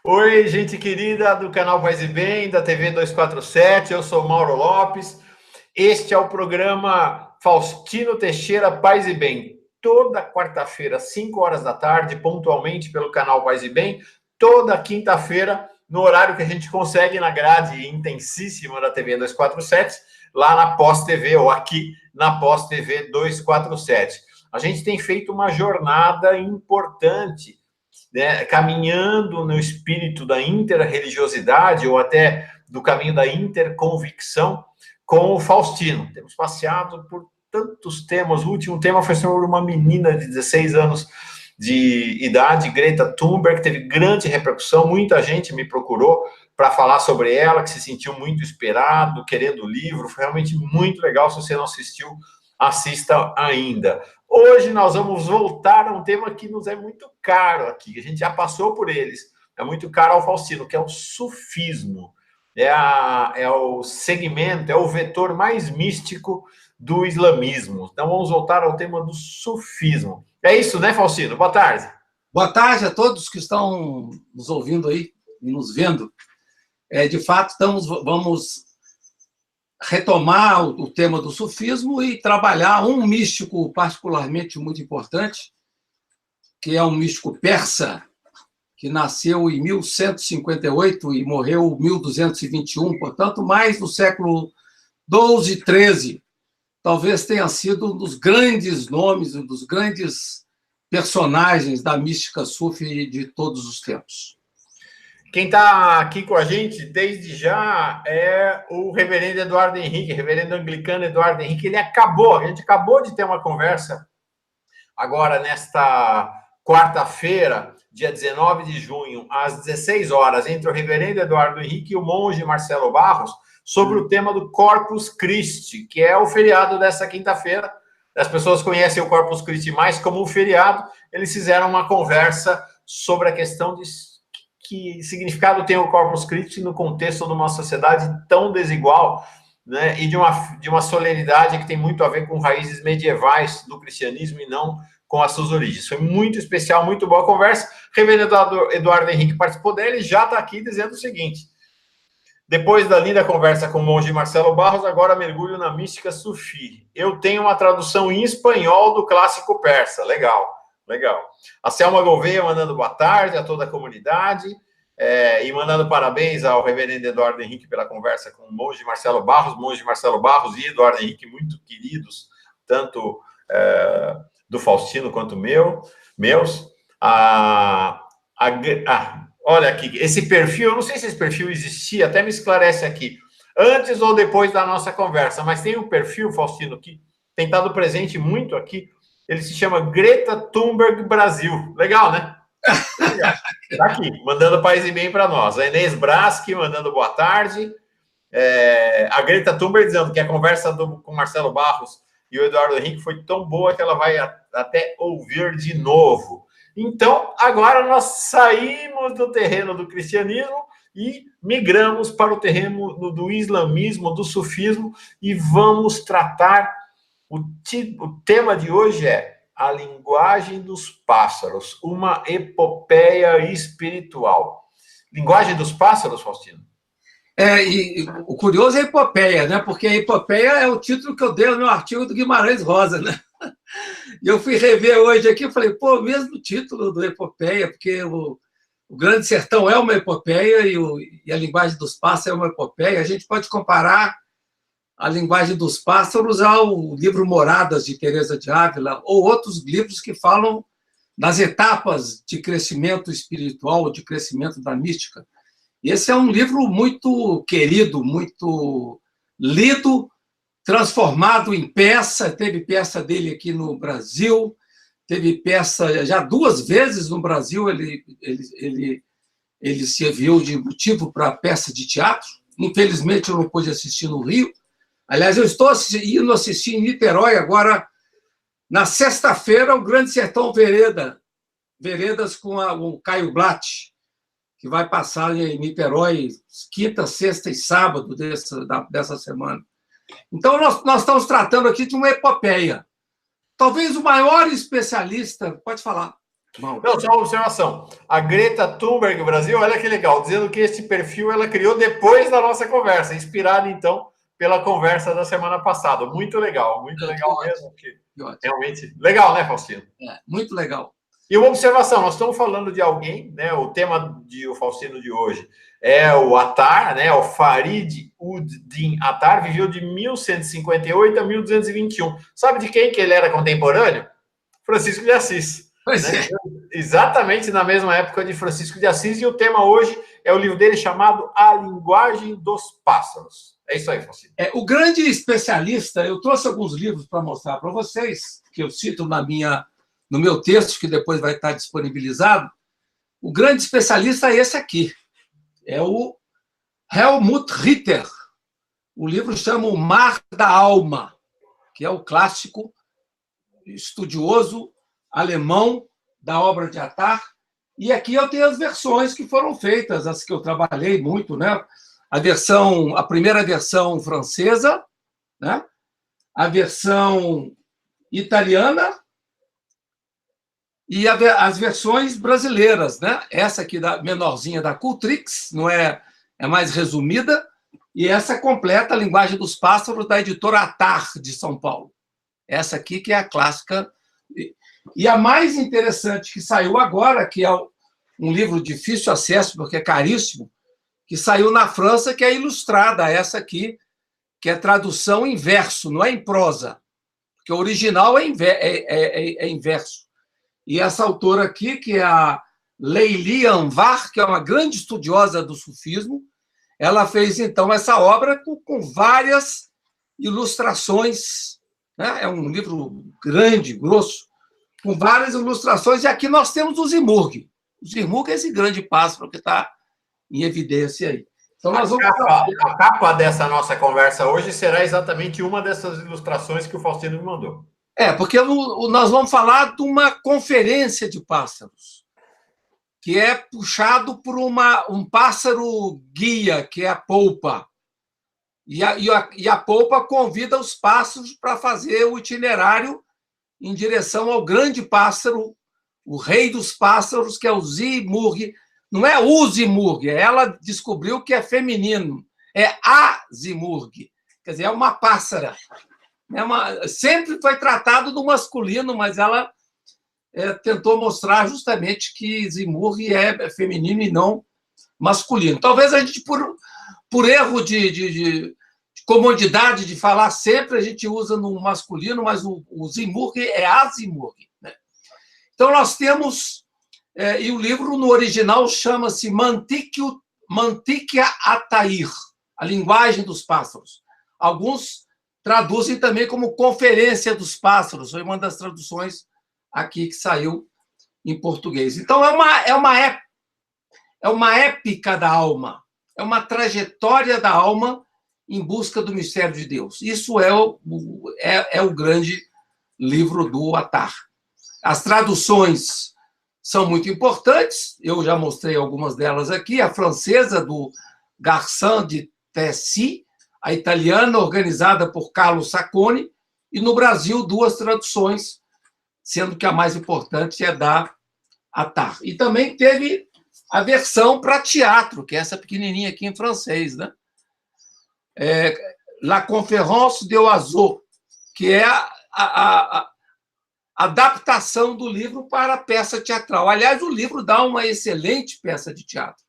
Oi, gente querida do canal Paz e Bem, da TV 247, eu sou Mauro Lopes. Este é o programa Faustino Teixeira Paz e Bem. Toda quarta-feira, 5 horas da tarde, pontualmente pelo canal Paz e Bem. Toda quinta-feira, no horário que a gente consegue, na grade intensíssima da TV 247, lá na Pós TV, ou aqui na Pós TV 247. A gente tem feito uma jornada importante, né, caminhando no espírito da interreligiosidade ou até do caminho da interconvicção com o Faustino. Temos passeado por tantos temas. O último tema foi sobre uma menina de 16 anos de idade, Greta Thunberg, que teve grande repercussão. Muita gente me procurou para falar sobre ela, que se sentiu muito esperado, querendo o livro. Foi realmente muito legal. Se você não assistiu, assista ainda. Hoje nós vamos voltar a um tema que nos é muito caro aqui, a gente já passou por eles, é muito caro ao Faustino, que é o sufismo. É o segmento, é o vetor mais místico do islamismo. Então vamos voltar ao tema do sufismo. É isso, né, Faustino? Boa tarde. Boa tarde a todos que estão nos ouvindo aí e nos vendo. De fato, vamos retomar o tema do sufismo e trabalhar um místico particularmente muito importante, que é um místico persa, que nasceu em 1158 e morreu em 1221, portanto, mais no século XII e XIII. Talvez tenha sido um dos grandes nomes, um dos grandes personagens da mística sufi de todos os tempos. Quem está aqui com a gente desde já é o reverendo Eduardo Henrique, reverendo anglicano Eduardo Henrique. A gente acabou de ter uma conversa agora nesta quarta-feira, dia 19 de junho, às 16 horas, entre o reverendo Eduardo Henrique e o monge Marcelo Barros, sobre o tema do Corpus Christi, que é o feriado dessa quinta-feira. As pessoas conhecem o Corpus Christi mais como um feriado. Eles fizeram uma conversa sobre a questão de que significado tem o Corpus Christi no contexto de uma sociedade tão desigual, né, e de uma solenidade que tem muito a ver com raízes medievais do cristianismo e não com as suas origens. Foi muito especial, muito boa a conversa. O reverendo Eduardo Henrique participou dele e já está aqui dizendo o seguinte: depois da linda conversa com o monge Marcelo Barros, agora mergulho na mística sufi. Eu tenho uma tradução em espanhol do clássico persa. Legal. Legal. A Selma Gouveia mandando boa tarde a toda a comunidade e mandando parabéns ao reverendo Eduardo Henrique pela conversa com o monge Marcelo Barros e Eduardo Henrique, muito queridos, tanto do Faustino quanto meus. Olha aqui, esse perfil, eu não sei se esse perfil existia, até me esclarece aqui, antes ou depois da nossa conversa, mas tem um perfil, Faustino, que tem estado presente muito aqui. Ele se chama Greta Thunberg Brasil. Legal, né? Legal. Tá aqui, mandando paz e bem para nós. A Inês Braschi mandando boa tarde. A Greta Thunberg dizendo que a conversa com Marcelo Barros e o Eduardo Henrique foi tão boa que ela vai até ouvir de novo. Então, agora nós saímos do terreno do cristianismo e migramos para o terreno do islamismo, do sufismo, e vamos tratar. O tema de hoje é a linguagem dos pássaros, uma epopeia espiritual. Linguagem dos pássaros, Faustino? E o curioso é a epopeia, né? Porque a epopeia é o título que eu dei no meu artigo do Guimarães Rosa, né? E eu fui rever hoje aqui e falei, pô, mesmo título do epopeia, porque o Grande Sertão é uma epopeia e a linguagem dos pássaros é uma epopeia. A gente pode comparar a linguagem dos pássaros ao livro Moradas, de Teresa de Ávila, ou outros livros que falam das etapas de crescimento espiritual, de crescimento da mística. Esse é um livro muito querido, muito lido, transformado em peça. Teve peça dele aqui no Brasil, teve peça já 2 vezes no Brasil, ele serviu de motivo para peça de teatro. Infelizmente, eu não pude assistir no Rio. Aliás, eu estou indo assistir em Niterói agora, na sexta-feira, o Grande Sertão Veredas com o Caio Blatt, que vai passar em Niterói quinta, sexta e sábado dessa semana. Então, nós estamos tratando aqui de uma epopeia. Talvez o maior especialista, pode falar. Não, só uma observação. A Greta Thunberg Brasil, olha que legal, dizendo que esse perfil ela criou depois da nossa conversa, inspirada, então, pela conversa da semana passada. Muito legal mesmo. Que realmente legal, né, Faustino? Muito legal. E uma observação, nós estamos falando de alguém, né? O tema do Faustino de hoje é o Attar, né? O Farid ud-Din Attar viveu de 1158 a 1221. Sabe de quem que ele era contemporâneo? Francisco de Assis. Né? Exatamente na mesma época de Francisco de Assis, e o tema hoje é o livro dele chamado A Linguagem dos Pássaros. É isso aí, Faustino. O grande especialista, eu trouxe alguns livros para mostrar para vocês, que eu cito no meu texto, que depois vai estar disponibilizado. O grande especialista é esse aqui, é o Helmut Ritter. O livro chama O Mar da Alma, que é o clássico estudioso alemão da obra de Attar. E aqui eu tenho as versões que foram feitas, as que eu trabalhei muito, né? A primeira versão francesa, né? A versão italiana e as versões brasileiras, né? Essa aqui da menorzinha da Cultrix, não é mais resumida, e essa completa, A Linguagem dos Pássaros, da editora Attar de São Paulo. Essa aqui que é a clássica. E a mais interessante que saiu agora, que é um livro de difícil acesso, porque é caríssimo, que saiu na França, que é ilustrada, essa aqui, que é tradução em verso, não é em prosa, porque o original é em verso. E essa autora aqui, que é a Leili Anvar, que é uma grande estudiosa do sufismo, ela fez, então, essa obra com várias ilustrações, né? É um livro grande, grosso, com várias ilustrações, e aqui nós temos o Zimurg. O Zimurg é esse grande pássaro que está em evidência aí. Então, a capa dessa nossa conversa hoje será exatamente uma dessas ilustrações que o Faustino me mandou. Porque nós vamos falar de uma conferência de pássaros, que é puxado por um pássaro guia, que é a polpa. E a polpa convida os pássaros para fazer o itinerário em direção ao grande pássaro, o rei dos pássaros, que é o Zimurg. Não é o Zimurg, ela descobriu que é feminino, é a Zimurg, quer dizer, é uma pássara. Sempre foi tratado do masculino, mas ela tentou mostrar justamente que Zimurg é feminino e não masculino. Talvez a gente, por erro de comodidade de falar sempre, a gente usa no masculino, mas o Zimurg é a Zimurg. Né? Então, nós temos... e o livro, no original, chama-se Mantiquia Atair, A Linguagem dos Pássaros. Alguns traduzem também como Conferência dos Pássaros, foi uma das traduções aqui que saiu em português. Então, é uma épica da alma, é uma trajetória da alma em busca do mistério de Deus. Isso é o grande livro do Attar. As traduções são muito importantes, eu já mostrei algumas delas aqui, a francesa, do Garçon de Tessy, a italiana, organizada por Carlo Sacconi, e no Brasil, 2 traduções, sendo que a mais importante é da Attar. E também teve a versão para teatro, que é essa pequenininha aqui em francês, né? La Conférence des Oiseaux, que é a adaptação do livro para a peça teatral. Aliás, o livro dá uma excelente peça de teatro.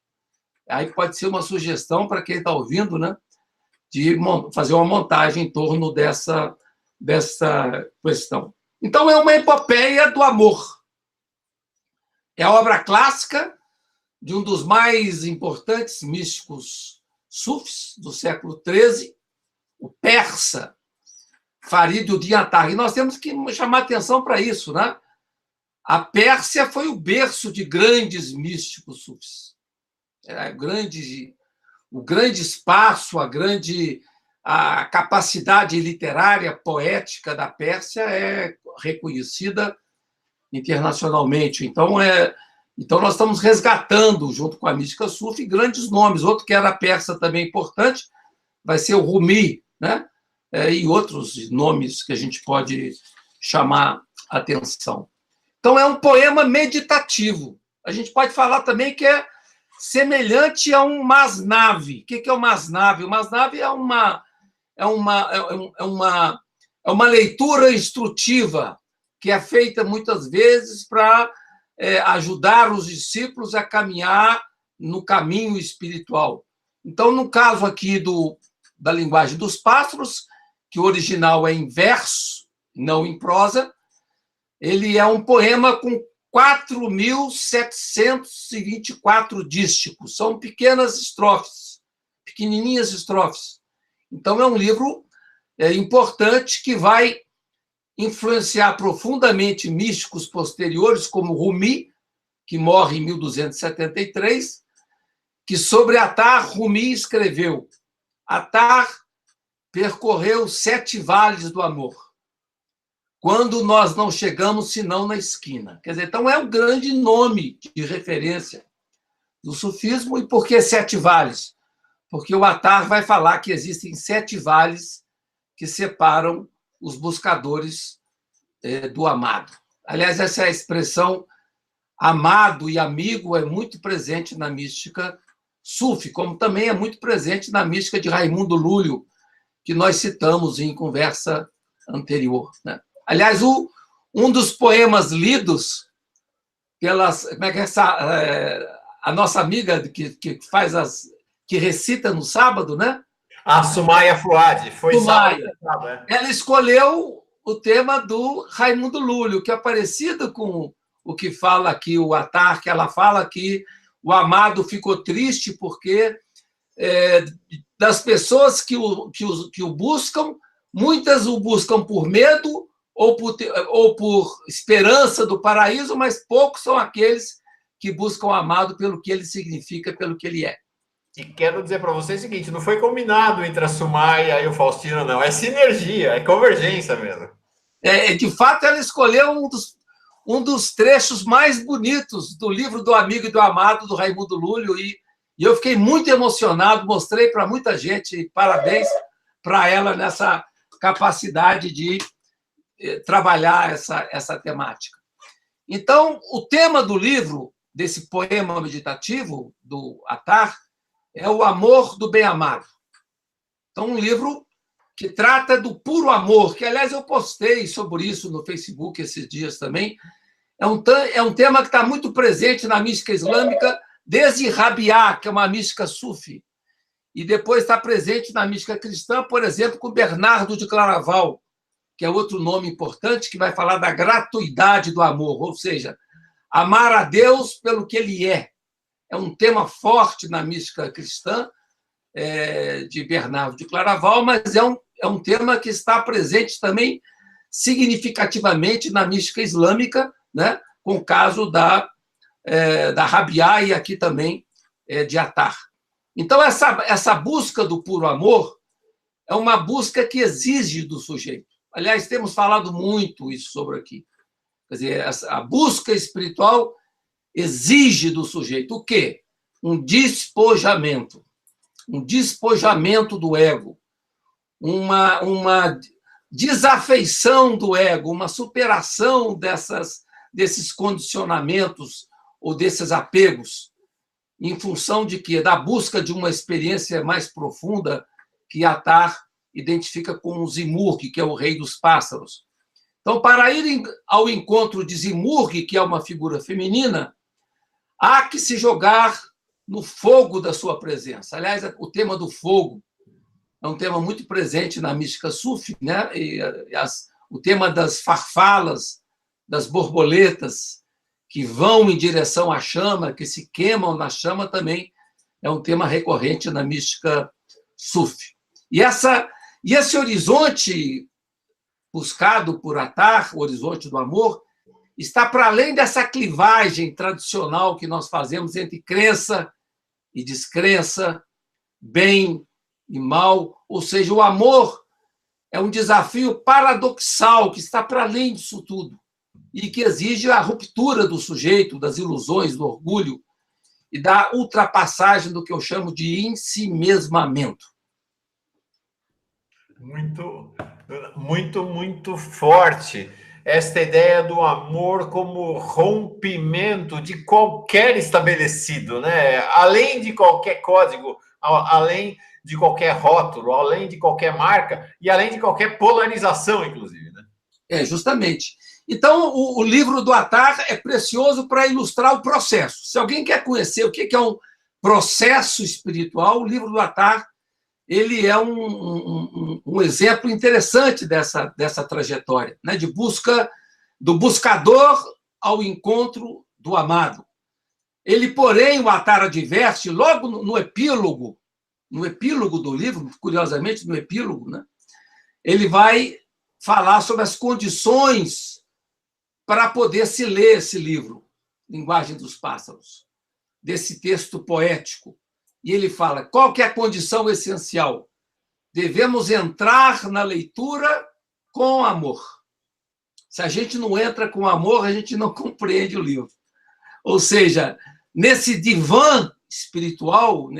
Aí pode ser uma sugestão para quem está ouvindo, né, de fazer uma montagem em torno dessa questão. Então, é uma epopeia do amor. É a obra clássica de um dos mais importantes místicos sufis do século XIII, o persa Farid ud-Din Attar. E nós temos que chamar atenção para isso, né? A Pérsia foi o berço de grandes místicos sufis. O grande espaço, a capacidade literária, poética da Pérsia é reconhecida internacionalmente. Então, nós estamos resgatando, junto com a mística sufi, grandes nomes. Outro que era persa também importante vai ser o Rumi, né? E outros nomes que a gente pode chamar atenção. Então, é um poema meditativo. A gente pode falar também que é semelhante a um masnave. O que é o masnave? O masnave é uma leitura instrutiva que é feita muitas vezes para ajudar os discípulos a caminhar no caminho espiritual. Então, no caso aqui da linguagem dos pássaros, que o original é em verso, não em prosa, ele é um poema com 4.724 dísticos. São pequenas estrofes, pequenininhas estrofes. Então, é um livro importante que vai influenciar profundamente místicos posteriores, como Rumi, que morre em 1273, que sobre Attar, Rumi escreveu: Attar percorreu 7 vales do amor, quando nós não chegamos senão na esquina. Quer dizer, então é um grande nome de referência do sufismo. E por que 7 vales? Porque o Attar vai falar que existem 7 vales que separam os buscadores do amado. Aliás, essa expressão amado e amigo é muito presente na mística sufi, como também é muito presente na mística de Raimundo Lúlio, que nós citamos em conversa anterior, né? Aliás, um dos poemas lidos pelas... Como é que é essa... a nossa amiga que recita no sábado, né? A Sumaya Fuad. Foi Sumaya. Ela escolheu o tema do Raimundo Lúlio, que é parecido com o que fala aqui o Attar, que ela fala que o amado ficou triste porque das pessoas que o buscam, muitas o buscam por medo ou por esperança do paraíso, mas poucos são aqueles que buscam o amado pelo que ele significa, pelo que ele é. E quero dizer para vocês o seguinte, não foi combinado entre a Sumaya e o Faustino, não. É sinergia, é convergência mesmo. De fato, ela escolheu um dos trechos mais bonitos do livro do Amigo e do Amado, do Raimundo Lúlio, e eu fiquei muito emocionado, mostrei para muita gente, parabéns para ela nessa capacidade de trabalhar essa temática. Então, o tema do livro, desse poema meditativo do Attar, é o amor do bem-amado. Então, um livro que trata do puro amor, que, aliás, eu postei sobre isso no Facebook esses dias também. É um tema que está muito presente na mística islâmica, desde Rabiá, que é uma mística sufi, e depois está presente na mística cristã, por exemplo, com Bernardo de Claraval, que é outro nome importante, que vai falar da gratuidade do amor, ou seja, amar a Deus pelo que ele é. É um tema forte na mística cristã, de Bernardo de Claraval, mas é um tema que está presente também significativamente na mística islâmica, né, com o caso da Rabiá e aqui também de Attar. Então, essa busca do puro amor é uma busca que exige do sujeito. Aliás, temos falado muito isso sobre aqui. Quer dizer, a busca espiritual exige do sujeito o quê? Um despojamento do ego, uma desafeição do ego, uma superação desses condicionamentos ou desses apegos, em função de quê? Da busca de uma experiência mais profunda que Attar identifica com o Zimurg, que é o rei dos pássaros. Então, para ir ao encontro de Zimurg, que é uma figura feminina, há que se jogar no fogo da sua presença. Aliás, o tema do fogo é um tema muito presente na mística sufi, né? O tema das farfalas, das borboletas que vão em direção à chama, que se queimam na chama, também é um tema recorrente na mística sufi. E esse horizonte buscado por Attar, o horizonte do amor, está para além dessa clivagem tradicional que nós fazemos entre crença e descrença, bem e mal. Ou seja, o amor é um desafio paradoxal que está para além disso tudo e que exige a ruptura do sujeito, das ilusões, do orgulho e da ultrapassagem do que eu chamo de ensimesmamento. Muito, muito, muito forte. esta ideia do amor como rompimento de qualquer estabelecido, né? Além de qualquer código, além de qualquer rótulo, além de qualquer marca e além de qualquer polarização, inclusive, né? Justamente. Então, o livro do Attar é precioso para ilustrar o processo. Se alguém quer conhecer o que é um processo espiritual, o livro do Attar ele é um exemplo interessante dessa trajetória, né? De busca do buscador ao encontro do amado. Ele, porém, o Attar adverte, logo no epílogo do livro, curiosamente, no epílogo, né? Ele vai falar sobre as condições para poder se ler esse livro, Linguagem dos Pássaros, desse texto poético. E ele fala, qual que é a condição essencial? Devemos entrar na leitura com amor. Se a gente não entra com amor, a gente não compreende o livro. Ou seja, nesse divã espiritual,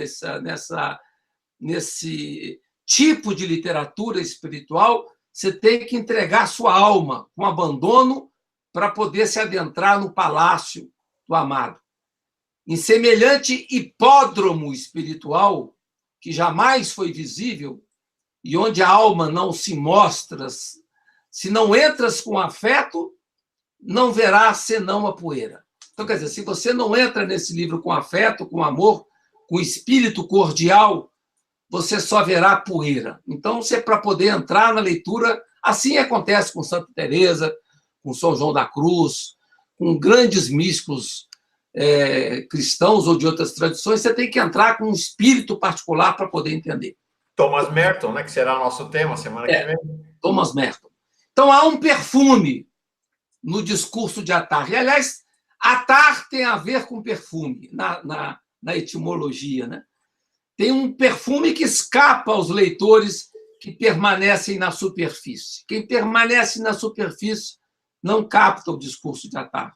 nesse tipo de literatura espiritual, você tem que entregar sua alma com abandono para poder se adentrar no palácio do amado. Em semelhante hipódromo espiritual, que jamais foi visível, e onde a alma não se mostra, se não entras com afeto, não verás senão a poeira. Então, quer dizer, se você não entra nesse livro com afeto, com amor, com espírito cordial, você só verá poeira. Então, você, para poder entrar na leitura, assim acontece com Santa Teresa, com São João da Cruz, com grandes místicos cristãos ou de outras tradições, você tem que entrar com um espírito particular para poder entender. Thomas Merton, né, que será o nosso tema semana que vem. Thomas Merton. Então, há um perfume no discurso de Attar. E, aliás, Attar tem a ver com perfume, na etimologia, né? Tem um perfume que escapa aos leitores que permanecem na superfície. Quem permanece na superfície não capta o discurso de Attar.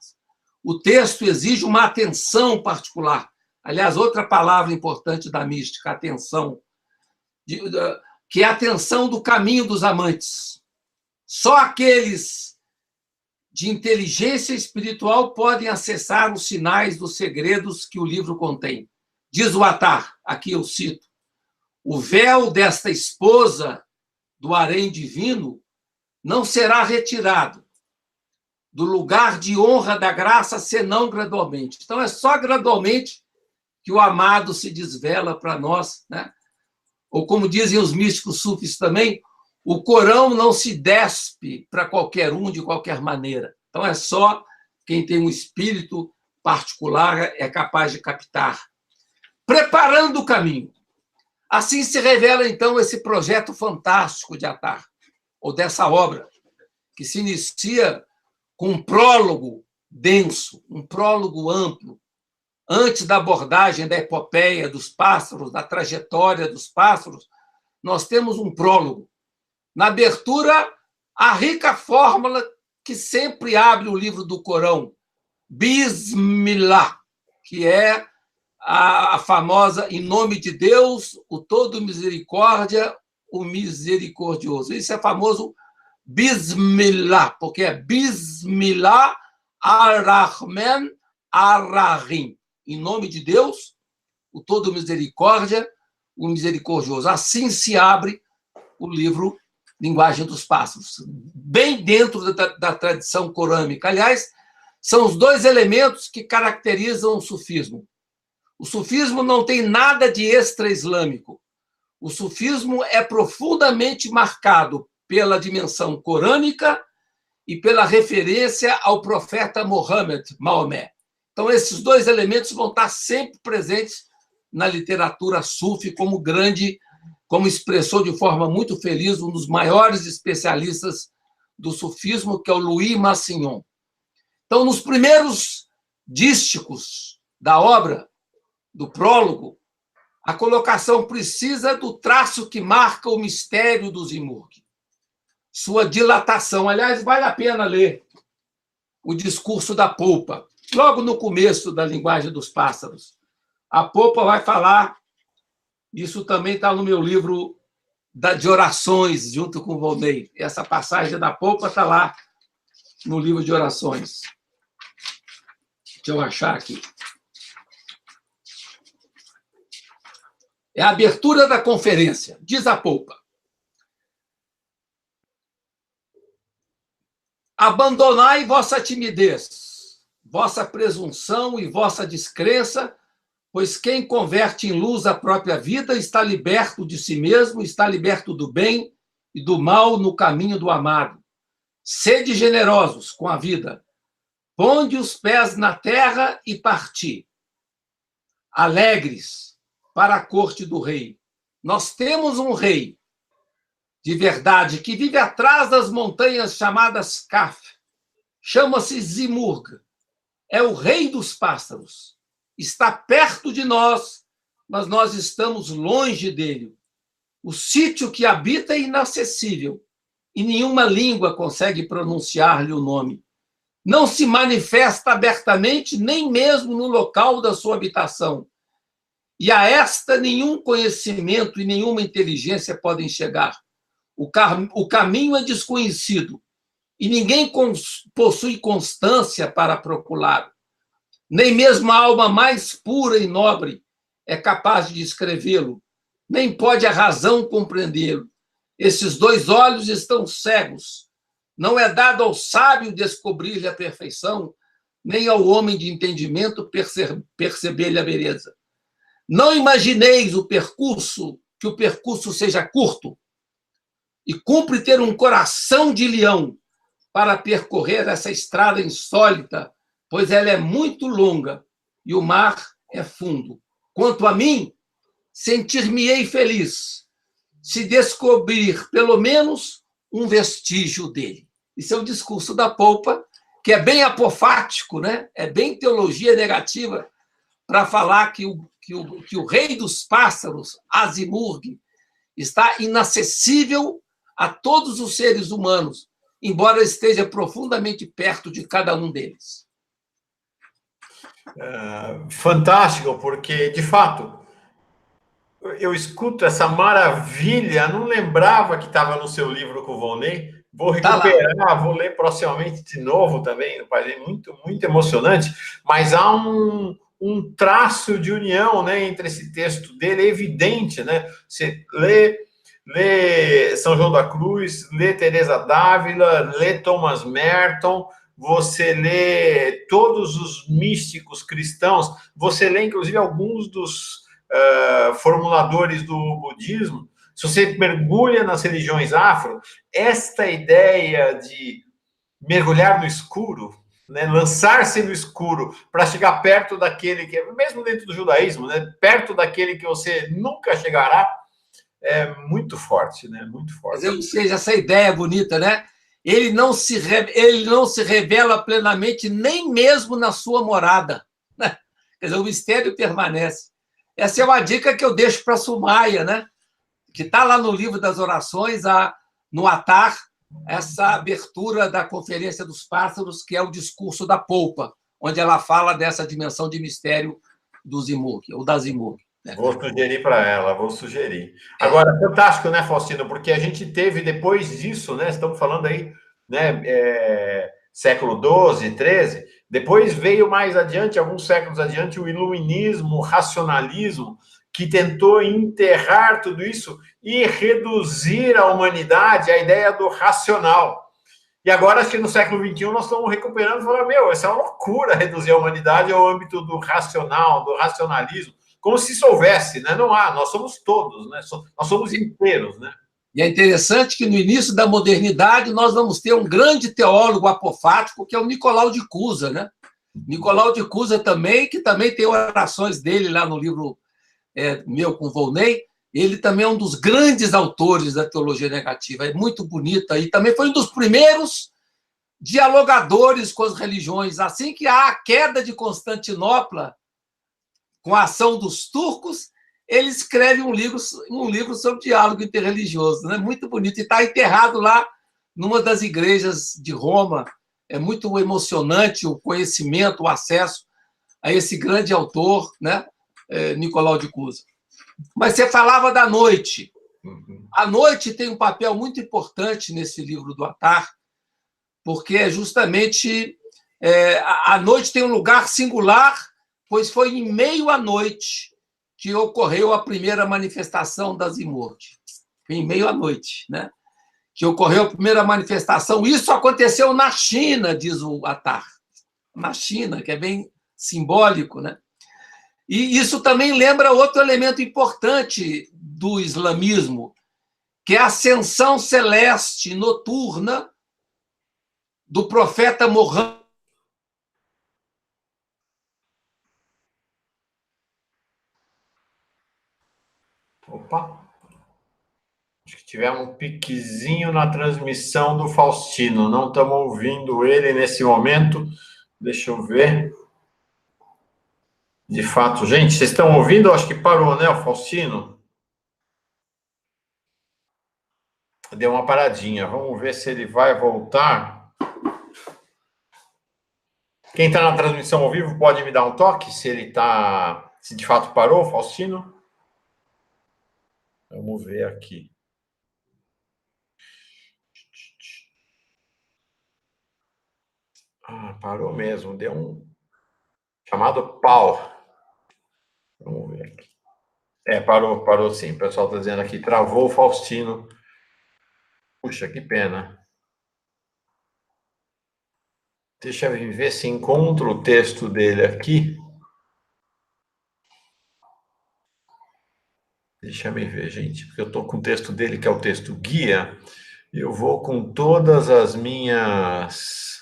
O texto exige uma atenção particular. Aliás, outra palavra importante da mística, atenção, que é a atenção do caminho dos amantes. Só aqueles de inteligência espiritual podem acessar os sinais dos segredos que o livro contém. Diz o Attar, aqui eu cito, o véu desta esposa do harém divino não será retirado do lugar de honra da graça, senão gradualmente. Então, é só gradualmente que o amado se desvela para nós, né? Ou, como dizem os místicos sufis também, o Corão não se despe para qualquer um de qualquer maneira. Então, é só quem tem um espírito particular é capaz de captar. Preparando o caminho. Assim se revela, então, esse projeto fantástico de Attar, ou dessa obra, que se inicia com um prólogo denso, um prólogo amplo, antes da abordagem da epopeia dos pássaros, da trajetória dos pássaros, nós temos um prólogo. Na abertura, a rica fórmula que sempre abre o livro do Corão, Bismillah, que é a famosa em nome de Deus, o todo misericórdia, o misericordioso. Isso é famoso Bismillah, porque é Bismillah ar-Rahman ar-Rahim. Em nome de Deus, o todo misericórdia, o misericordioso. Assim se abre o livro Linguagem dos Pássaros, bem dentro da tradição corânica. Aliás, são os dois elementos que caracterizam o sufismo. O sufismo não tem nada de extra-islâmico. O sufismo é profundamente marcado pela dimensão corânica e pela referência ao profeta Maomé. Então, esses dois elementos vão estar sempre presentes na literatura sufi como expressou de forma muito feliz um dos maiores especialistas do sufismo, que é o Louis Massignon. Então, nos primeiros dísticos da obra, do prólogo, a colocação precisa do traço que marca o mistério do Zimurg. Sua dilatação. Aliás, vale a pena ler o discurso da Polpa, logo no começo da Linguagem dos Pássaros. A Polpa vai falar, isso também está no meu livro de orações, junto com o Volney. Essa passagem da Polpa está lá no livro de orações. Deixa eu achar aqui. É a abertura da conferência. Diz a Popa: abandonai vossa timidez, vossa presunção e vossa descrença, pois quem converte em luz a própria vida está liberto de si mesmo, está liberto do bem e do mal no caminho do amado. Sede generosos com a vida, ponde os pés na terra e parti. Alegres para a corte do rei. Nós temos um rei de verdade que vive atrás das montanhas chamadas Kaf. Chama-se Zimurg. É o rei dos pássaros. Está perto de nós, mas nós estamos longe dele. O sítio que habita é inacessível e nenhuma língua consegue pronunciar-lhe o nome. Não se manifesta abertamente nem mesmo no local da sua habitação. E a esta nenhum conhecimento e nenhuma inteligência podem chegar. O caminho é desconhecido e ninguém possui constância para procurá-lo. Nem mesmo a alma mais pura e nobre é capaz de descrevê-lo, nem pode a razão compreendê-lo. Esses dois olhos estão cegos. Não é dado ao sábio descobrir-lhe a perfeição, nem ao homem de entendimento perceber-lhe a beleza. Não imagineis que o percurso seja curto, e cumpre ter um coração de leão para percorrer essa estrada insólita, pois ela é muito longa e o mar é fundo. Quanto a mim, sentir-me-ei feliz se descobrir pelo menos um vestígio dele. Esse é o discurso da Popa, que é bem apofático, né? É bem teologia negativa, para falar que o rei dos pássaros, Azimurg, está inacessível a todos os seres humanos, embora esteja profundamente perto de cada um deles. Fantástico, porque, de fato, eu escuto essa maravilha, não lembrava que estava no seu livro com o Volney, vou recuperar, vou ler proximamente de novo também, é muito, muito emocionante, mas há um traço de união, né, entre esse texto dele, é evidente, né? Você lê São João da Cruz, lê Teresa d'Ávila, lê Thomas Merton, você lê todos os místicos cristãos, você lê, inclusive, alguns dos formuladores do budismo. Se você mergulha nas religiões afro, esta ideia de mergulhar no escuro, né, lançar-se no escuro para chegar perto daquele que, mesmo dentro do judaísmo, né, perto daquele que você nunca chegará, é muito forte, né? Muito forte. Ou seja, essa ideia bonita, né? Ele não se revela plenamente nem mesmo na sua morada, né? Quer dizer, o mistério permanece. Essa é uma dica que eu deixo para a Sumaya, né? Que está lá no livro das orações, no Atar, essa abertura da Conferência dos Pássaros, que é o discurso da Popa, onde ela fala dessa dimensão de mistério do Zimurg, ou da Zimurg. Vou sugerir para ela, vou sugerir. Agora, fantástico, né, Faustino? Porque a gente teve, depois disso, né, estamos falando aí, né, século XII, XIII, depois veio mais adiante, alguns séculos adiante, o iluminismo, o racionalismo, que tentou enterrar tudo isso e reduzir a humanidade à ideia do racional. E agora, acho que no século XXI, nós estamos recuperando e falando, essa é uma loucura reduzir a humanidade ao âmbito do racional, do racionalismo, como se isso houvesse, né? Não há, nós somos todos, né? Nós somos inteiros, né? E é interessante que no início da modernidade nós vamos ter um grande teólogo apofático, que é o Nicolau de Cusa, né? Nicolau de Cusa também, que também tem orações dele lá no livro meu com Volney, ele também é um dos grandes autores da teologia negativa, é muito bonita, e também foi um dos primeiros dialogadores com as religiões. Assim que há a queda de Constantinopla, com a ação dos turcos, ele escreve um livro sobre diálogo interreligioso, né? Muito bonito, e está enterrado lá numa das igrejas de Roma. É muito emocionante o conhecimento, o acesso a esse grande autor, né? Nicolau de Cusa. Mas você falava da noite. A noite tem um papel muito importante nesse livro do Atar, porque é justamente a noite tem um lugar singular, pois foi em meio à noite que ocorreu a primeira manifestação das Imurti. Foi em meio à noite, né? Que ocorreu a primeira manifestação. Isso aconteceu na China, diz o Attar. Na China, que é bem simbólico, né? E isso também lembra outro elemento importante do islamismo, que é a ascensão celeste noturna do profeta Muhammad. Opa! Acho que tivemos um piquezinho na transmissão do Faustino. Não estamos ouvindo ele nesse momento. Deixa eu ver. De fato, gente, vocês estão ouvindo? Acho que parou, né, o Faustino? Deu uma paradinha. Vamos ver se ele vai voltar. Quem está na transmissão ao vivo pode me dar um toque se ele está, se de fato parou, o Faustino. Vamos ver aqui. Ah, parou mesmo. Deu um chamado pau. Vamos ver aqui. Parou sim. O pessoal está dizendo aqui, travou o Faustino. Puxa, que pena. Deixa eu ver se encontro o texto dele aqui. Deixa eu ver, gente, porque eu estou com o texto dele, que é o texto guia. Eu vou com todas as minhas...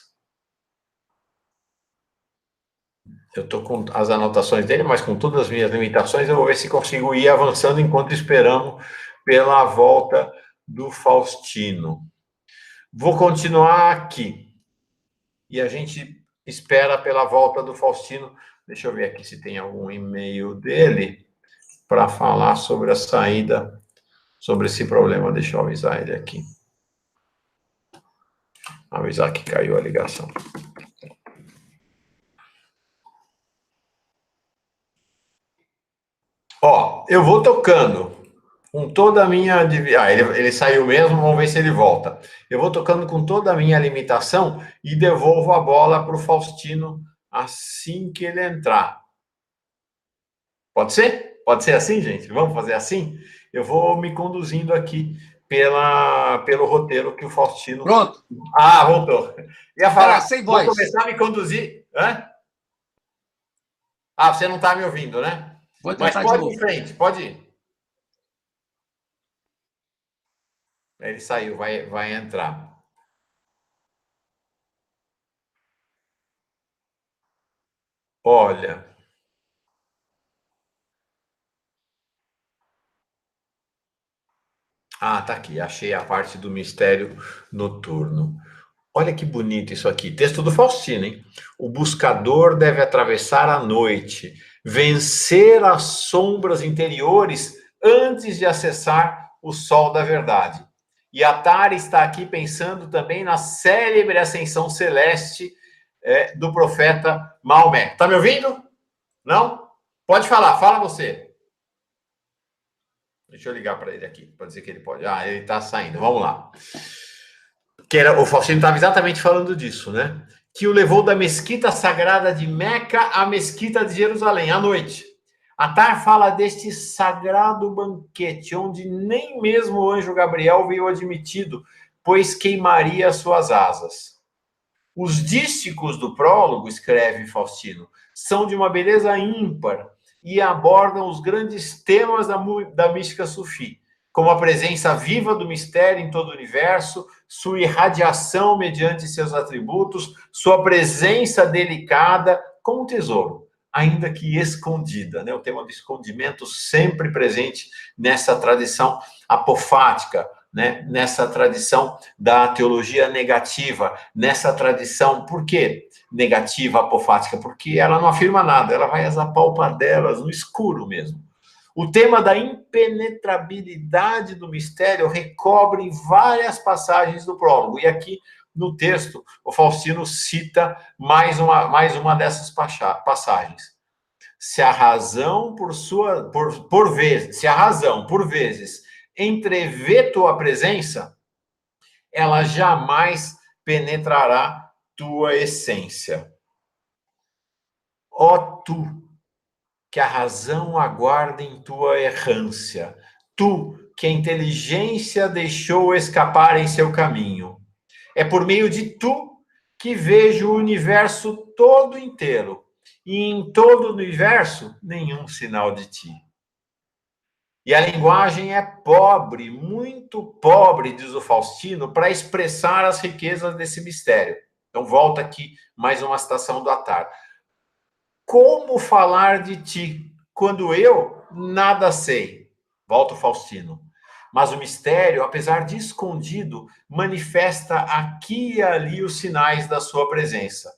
Eu estou com as anotações dele, mas com todas as minhas limitações, eu vou ver se consigo ir avançando enquanto esperamos pela volta do Faustino. Vou continuar aqui. E a gente espera pela volta do Faustino. Deixa eu ver aqui se tem algum e-mail dele para falar sobre a saída, sobre esse problema. Deixa eu avisar ele aqui. Avisar que caiu a ligação. Ó, eu vou tocando com toda a minha... ele saiu mesmo, vamos ver se ele volta. Eu vou tocando com toda a minha limitação e devolvo a bola para o Faustino assim que ele entrar. Pode ser? Pode ser assim, gente? Vamos fazer assim? Eu vou me conduzindo aqui pelo roteiro que o Faustino... Pronto. Ah, voltou. Ia falar, sem voz. Vou começar a me conduzir... Hã? Ah, você não está me ouvindo, né? Vou Mas tentar pode de novo. ir em frente, pode ir. Ele saiu, vai entrar. Olha. Ah, tá aqui. Achei a parte do mistério noturno. Olha que bonito isso aqui. Texto do Faustino, hein? O buscador deve atravessar a noite, vencer as sombras interiores antes de acessar o sol da verdade. E Attar está aqui pensando também na célebre ascensão celeste do profeta Maomé. Tá me ouvindo? Não? Pode falar, fala você. Deixa eu ligar para ele aqui, para dizer que ele pode. Ah, ele está saindo. Vamos lá. O Faustino estava exatamente falando disso, né? Que o levou da mesquita sagrada de Meca à mesquita de Jerusalém, à noite. Attar fala deste sagrado banquete, onde nem mesmo o anjo Gabriel veio admitido, pois queimaria suas asas. Os dísticos do prólogo, escreve Faustino, são de uma beleza ímpar e abordam os grandes temas da mística sufi, como a presença viva do mistério em todo o universo, sua irradiação mediante seus atributos, sua presença delicada como um tesouro, ainda que escondida, né? O tema do escondimento sempre presente nessa tradição apofática, né? Nessa tradição da teologia negativa, nessa tradição, por quê? Negativa, apofática, porque ela não afirma nada, ela vai às apalpadelas, no escuro mesmo. O tema da impenetrabilidade do mistério recobre várias passagens do prólogo. E aqui, no texto, o Faustino cita mais uma dessas passagens. Se a razão, por vezes, entrevê tua presença, ela jamais penetrará tua essência. Ó tu, que a razão aguarda em tua errância, tu, que a inteligência deixou escapar em seu caminho. É por meio de tu que vejo o universo todo inteiro, e em todo o universo nenhum sinal de ti. E a linguagem é pobre, muito pobre, diz o Faustino, para expressar as riquezas desse mistério. Então, volta aqui mais uma citação do Attar. Como falar de ti quando eu nada sei? Volta o Faustino. Mas o mistério, apesar de escondido, manifesta aqui e ali os sinais da sua presença.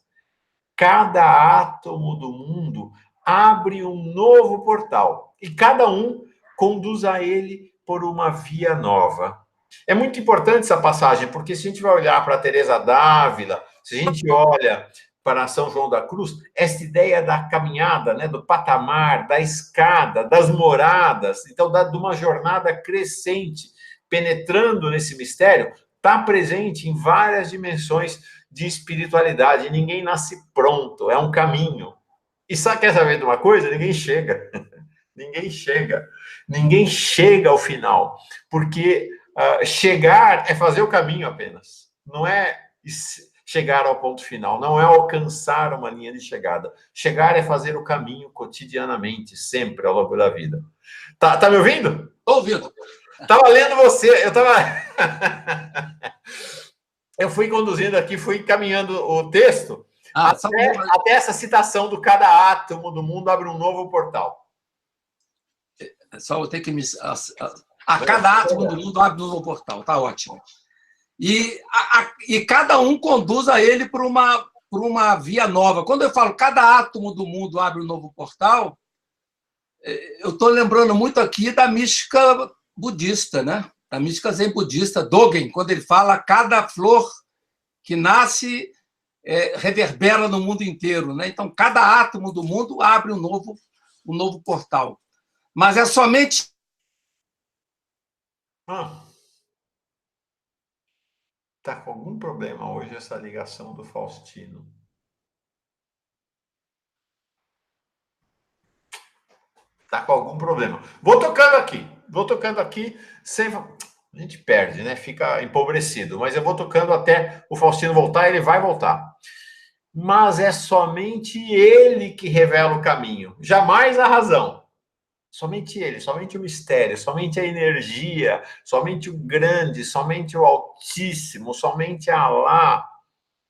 Cada átomo do mundo abre um novo portal e cada um conduz a ele por uma via nova. É muito importante essa passagem, porque se a gente vai olhar para Teresa d'Ávila, se a gente olha para São João da Cruz, essa ideia da caminhada, né, do patamar, da escada, das moradas, então de uma jornada crescente, penetrando nesse mistério, está presente em várias dimensões de espiritualidade. Ninguém nasce pronto, é um caminho. E só quer saber de uma coisa? Ninguém chega. Ninguém chega. Ninguém chega ao final. Porque chegar é fazer o caminho apenas. Não é chegar ao ponto final. Não é alcançar uma linha de chegada. Chegar é fazer o caminho cotidianamente, sempre ao longo da vida. Tá me ouvindo? Estou ouvindo. Estava lendo você. Eu fui conduzindo aqui, fui caminhando o texto até essa citação do cada átomo do mundo abre um novo portal. Só eu tenho que me... cada átomo do mundo abre um novo portal, tá ótimo. E cada um conduz a ele por uma via nova. Quando eu falo cada átomo do mundo abre um novo portal, eu estou lembrando muito aqui da mística budista, né? Da mística zen budista, Dogen, quando ele fala cada flor que nasce reverbera no mundo inteiro, né? Então, cada átomo do mundo abre um novo portal. Mas é somente... Tá com algum problema hoje essa ligação do Faustino? Tá com algum problema. Vou tocando aqui, sem... A gente perde, né? Fica empobrecido. Mas eu vou tocando até o Faustino voltar, ele vai voltar. Mas é somente ele que revela o caminho, jamais a razão. Somente ele, somente o mistério, somente a energia, somente o grande, somente o Altíssimo, somente Alá,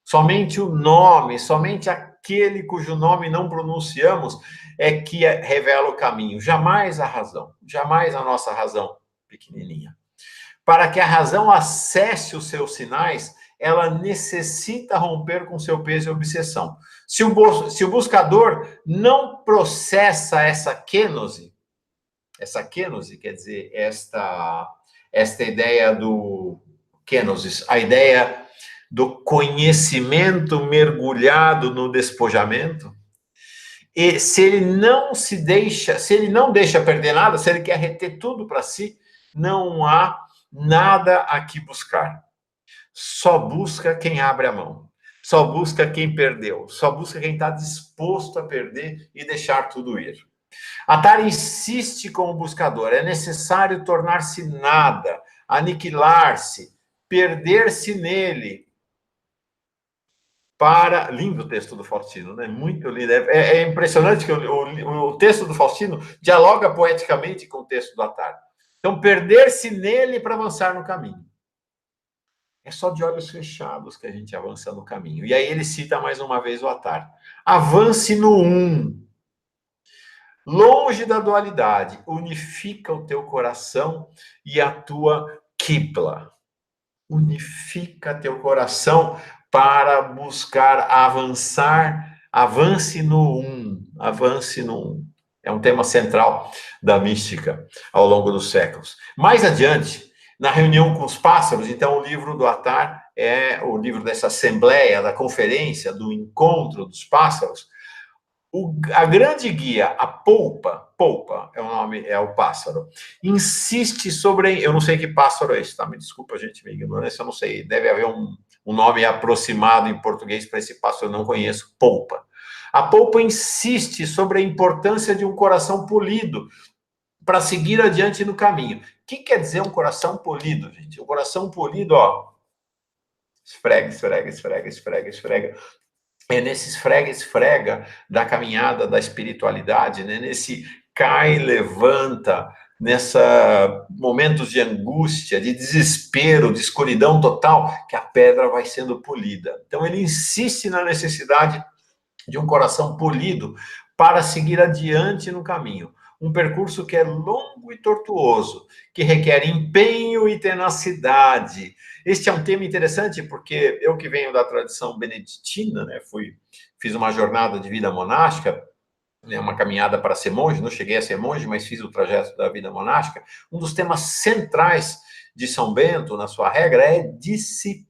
somente o nome, somente aquele cujo nome não pronunciamos é que revela o caminho, jamais a razão, jamais a nossa razão pequenininha. Para que a razão acesse os seus sinais, ela necessita romper com seu peso e obsessão. Se o buscador não processa essa kênose quer dizer, esta ideia do kenosis, a ideia do conhecimento mergulhado no despojamento, e se ele não deixa perder nada, se ele quer reter tudo para si, não há nada a que buscar. Só busca quem abre a mão. Só busca quem perdeu. Só busca quem está disposto a perder e deixar tudo ir. Attar insiste com o buscador. É necessário tornar-se nada, aniquilar-se, perder-se nele. Lindo o texto do Faustino, né? Muito lindo. É impressionante que o texto do Faustino dialoga poeticamente com o texto do Attar. Então, perder-se nele para avançar no caminho. É só de olhos fechados que a gente avança no caminho. E aí ele cita mais uma vez o Attar. Avance no um. Longe da dualidade, unifica o teu coração e a tua Qibla. Unifica teu coração para buscar avançar. Avance no um. Avance no um. É um tema central da mística ao longo dos séculos. Mais adiante, na reunião com os pássaros, então o livro do Attar é o livro dessa assembleia, da conferência, do encontro dos pássaros. A grande guia, a polpa é o nome, é o pássaro, insiste sobre... Eu não sei que pássaro é esse, tá? Me desculpa, gente, minha ignorância, eu não sei. Deve haver um nome aproximado em português para esse passo eu não conheço, polpa. A polpa insiste sobre a importância de um coração polido para seguir adiante no caminho. O que quer dizer um coração polido, gente? Um coração polido, ó, esfrega, esfrega, esfrega, esfrega, esfrega. É nesse esfrega, esfrega da caminhada da espiritualidade, né? Nesse cai, levanta, nessa momentos de angústia, de desespero, de escuridão total, que a pedra vai sendo polida. Então ele insiste na necessidade de um coração polido para seguir adiante no caminho. Um percurso que é longo e tortuoso, que requer empenho e tenacidade. Este é um tema interessante porque eu que venho da tradição beneditina, né, fiz uma jornada de vida monástica, né, uma caminhada para ser monge, não cheguei a ser monge, mas fiz o trajeto da vida monástica. Um dos temas centrais de São Bento, na sua regra, é disciplina.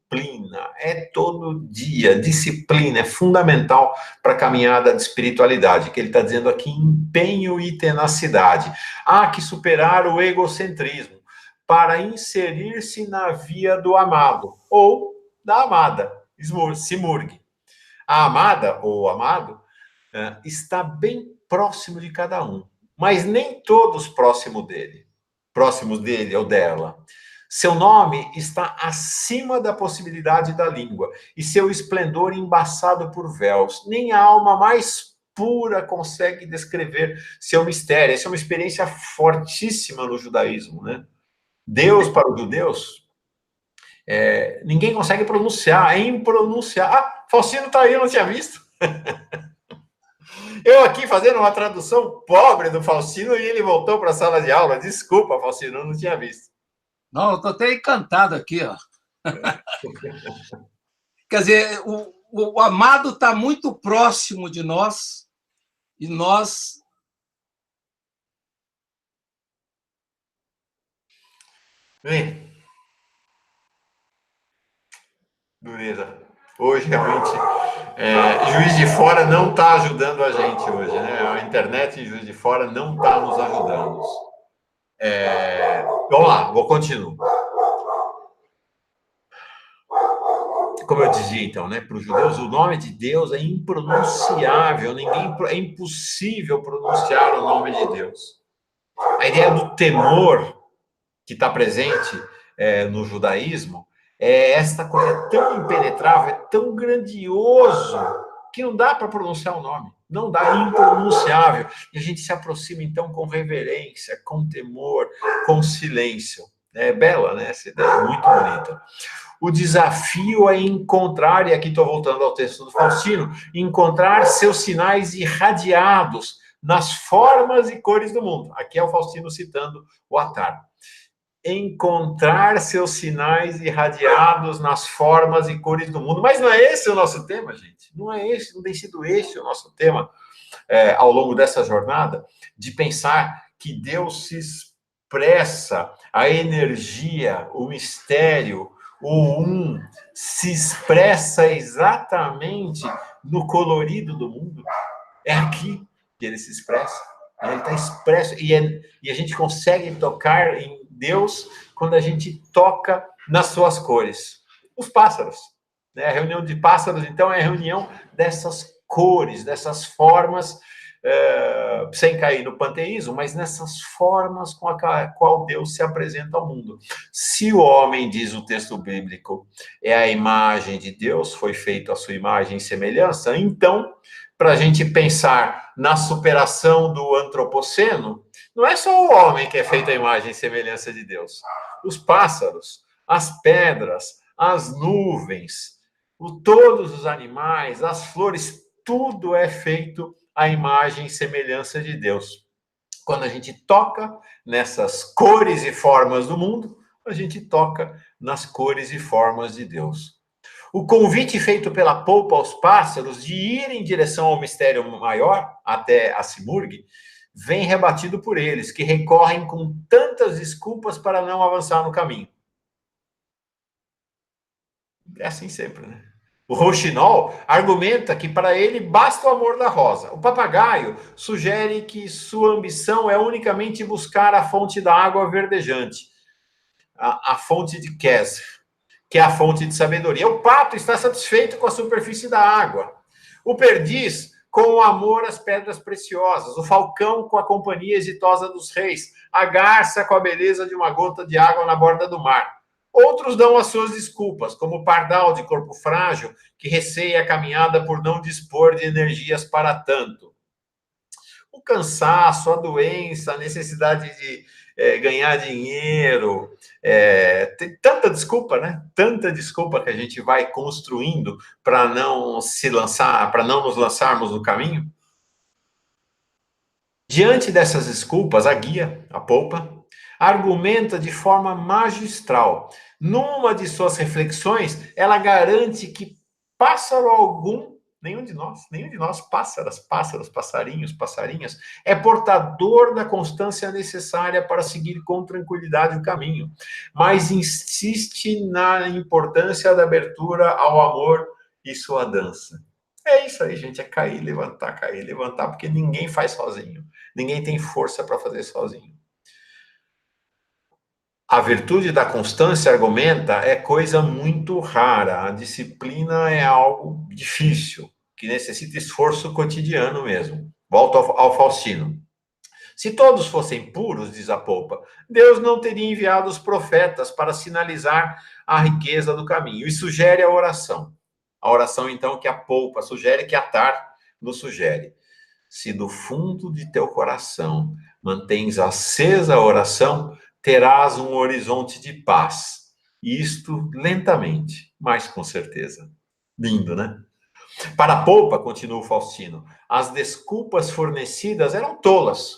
É todo dia. Disciplina é fundamental para a caminhada de espiritualidade, que ele está dizendo aqui, empenho e tenacidade. Há que superar o egocentrismo para inserir-se na via do amado, ou da amada, Simurgh. A amada, ou amado, está bem próximo de cada um, mas nem todos próximos dele ou dela. Seu nome está acima da possibilidade da língua, e seu esplendor embaçado por véus. Nem a alma mais pura consegue descrever seu mistério. Essa é uma experiência fortíssima no judaísmo, né? Deus, para os judeus, ninguém consegue pronunciar, é impronunciável. Ah, Faustino está aí, eu não tinha visto. Eu aqui fazendo uma tradução pobre do Faustino e ele voltou para a sala de aula. Desculpa, Faustino, eu não tinha visto. Não, eu estou até encantado aqui, ó. Quer dizer, o amado está muito próximo de nós e nós... Bem, dureza. Hoje, realmente, Juiz de Fora não está ajudando a gente hoje, né? A internet em Juiz de Fora não está nos ajudando. Vamos lá, vou continuar. Como eu dizia, então, né? Para os judeus, o nome de Deus é impronunciável. É impossível pronunciar o nome de Deus. A ideia do temor que está presente no judaísmo é esta coisa tão impenetrável, é tão grandioso, que não dá para pronunciar o nome. Não dá, é impronunciável. E a gente se aproxima, então, com reverência, com temor, com silêncio. É bela, né? Essa ideia é muito bonita. O desafio é encontrar, e aqui estou voltando ao texto do Faustino, encontrar seus sinais irradiados nas formas e cores do mundo. Aqui é o Faustino citando o Attar. Encontrar seus sinais irradiados nas formas e cores do mundo. Mas não é esse o nosso tema, gente. Não tem sido esse o nosso tema ao longo dessa jornada, de pensar que Deus se expressa, a energia, o mistério, o se expressa exatamente no colorido do mundo. É aqui que ele se expressa. Ele está expresso. E a gente consegue tocar em Deus quando a gente toca nas suas cores. Os pássaros. Né? A reunião de pássaros, então, é a reunião dessas cores, dessas formas, sem cair no panteísmo, mas nessas formas com a qual Deus se apresenta ao mundo. Se o homem, diz o texto bíblico, é a imagem de Deus, foi feito a sua imagem e semelhança, então, para a gente pensar na superação do antropoceno, não é só o homem que é feito a imagem e semelhança de Deus. Os pássaros, as pedras, as nuvens, todos os animais, as flores, tudo é feito à imagem e semelhança de Deus. Quando a gente toca nessas cores e formas do mundo, a gente toca nas cores e formas de Deus. O convite feito pela polpa aos pássaros de ir em direção ao mistério maior, até a Simurgh, vem rebatido por eles, que recorrem com tantas desculpas para não avançar no caminho. É assim sempre, né? O rouxinol argumenta que para ele basta o amor da rosa. O papagaio sugere que sua ambição é unicamente buscar a fonte da água verdejante, a fonte de Kes, que é a fonte de sabedoria. O pato está satisfeito com a superfície da água. O perdiz com o amor às pedras preciosas. O falcão com a companhia exitosa dos reis. A garça com a beleza de uma gota de água na borda do mar. Outros dão as suas desculpas, como o pardal de corpo frágil, que receia a caminhada por não dispor de energias para tanto. O cansaço, a doença, a necessidade de ganhar dinheiro, tem tanta desculpa, né? Tanta desculpa que a gente vai construindo para não se lançar, para não nos lançarmos no caminho. Diante dessas desculpas, a guia, a polpa, argumenta de forma magistral. Numa de suas reflexões, ela garante que pássaro algum, nenhum de nós, pássaros, passarinhos, passarinhas, é portador da constância necessária para seguir com tranquilidade o caminho, mas insiste na importância da abertura ao amor e sua dança. É isso aí, gente, é cair, levantar, porque ninguém faz sozinho. Ninguém tem força para fazer sozinho. A virtude da constância, argumenta, é coisa muito rara. A disciplina é algo difícil, que necessita esforço cotidiano mesmo. Volto ao Faustino. Se todos fossem puros, diz a polpa, Deus não teria enviado os profetas para sinalizar a riqueza do caminho. E sugere a oração. A oração, então, que a polpa sugere, que a Tar nos sugere. Se do fundo de teu coração mantens acesa a oração, terás um horizonte de paz. Isto lentamente, mas com certeza. Lindo, né? Para a polpa, continua o Faustino, as desculpas fornecidas eram tolas.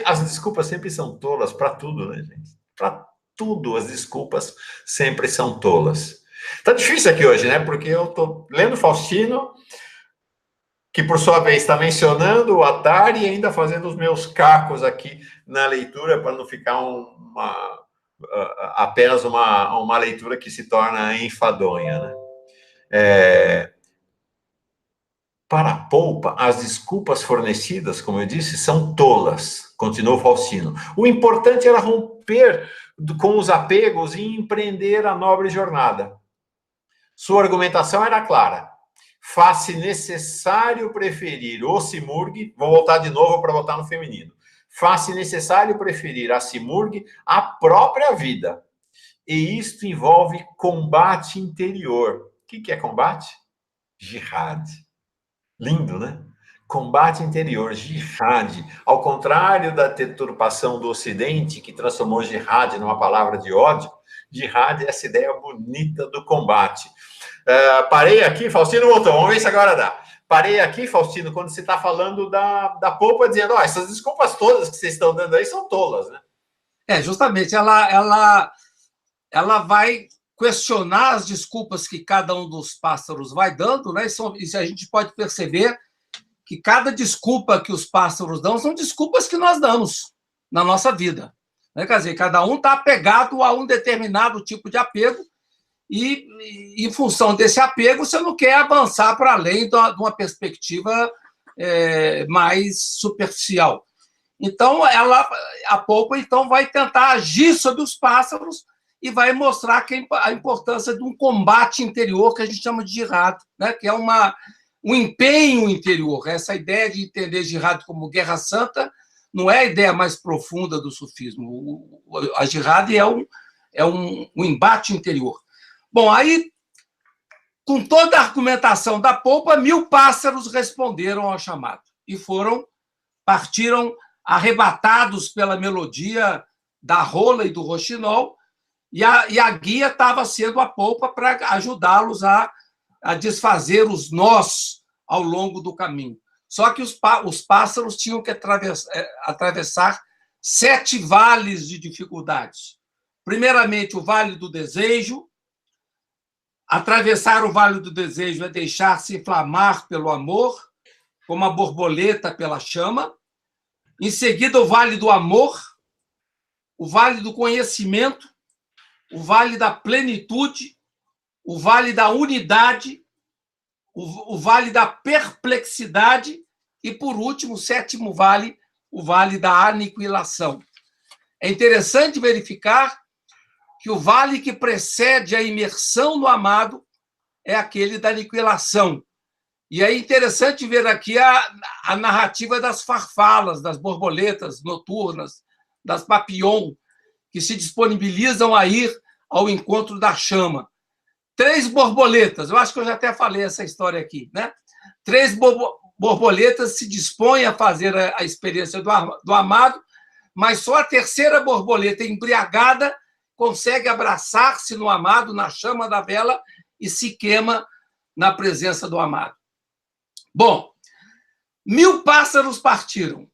As desculpas sempre são tolas para tudo, né, gente? Para tudo as desculpas sempre são tolas. Tá difícil aqui hoje, né? Porque eu tô lendo Faustino, que por sua vez está mencionando o Atari e ainda fazendo os meus cacos aqui na leitura, para não ficar apenas uma leitura que se torna enfadonha, né? Para a polpa, as desculpas fornecidas, como eu disse, são tolas, continuou Faustino. O importante era romper com os apegos e empreender a nobre jornada. Sua argumentação era clara. Faz-se necessário preferir o Simurgh, vou voltar de novo para voltar no feminino. Faz-se necessário preferir a Simurgh à própria vida. E isto envolve combate interior. O que é combate? Jihad. Lindo, né? Combate interior, jihad. Ao contrário da deturpação do Ocidente, que transformou jihad numa palavra de ódio, jihad é essa ideia bonita do combate. Parei aqui, Faustino voltou, vamos ver se agora dá. Parei aqui, Faustino, quando você está falando da polpa, dizendo, essas desculpas todas que vocês estão dando aí são tolas, né? Justamente, ela vai questionar as desculpas que cada um dos pássaros vai dando, né? E a gente pode perceber que cada desculpa que os pássaros dão são desculpas que nós damos na nossa vida, né? Quer dizer, cada um está apegado a um determinado tipo de apego e, em função desse apego, você não quer avançar para além de uma perspectiva mais superficial. Então, a polpa então, vai tentar agir sobre os pássaros e vai mostrar a importância de um combate interior que a gente chama de jihad, né? Que é um empenho interior. Essa ideia de entender jihad como guerra santa não é a ideia mais profunda do sufismo. A jihad é um embate interior. Bom, aí, com toda a argumentação da polpa, 1000 pássaros responderam ao chamado e partiram arrebatados pela melodia da rola e do roxinol, e a guia estava sendo a polpa para ajudá-los a desfazer os nós ao longo do caminho. Só que os pássaros tinham que atravessar 7 vales de dificuldades. Primeiramente, o Vale do Desejo. Atravessar o Vale do Desejo é deixar-se inflamar pelo amor, como a borboleta pela chama. Em seguida, o Vale do Amor, o Vale do Conhecimento, o Vale da Plenitude, o Vale da Unidade, o Vale da Perplexidade e, por último, o 7º Vale, o Vale da Aniquilação. É interessante verificar que o vale que precede a imersão no amado é aquele da aniquilação. E é interessante ver aqui a narrativa das farfalas, das borboletas noturnas, das papillons, que se disponibilizam a ir ao encontro da chama. 3 borboletas, eu acho que eu já até falei essa história aqui, né? 3 borboletas se dispõem a fazer a experiência do amado, mas só a terceira borboleta, embriagada, consegue abraçar-se no amado, na chama da vela, e se queima na presença do amado. Bom, 1000 pássaros partiram.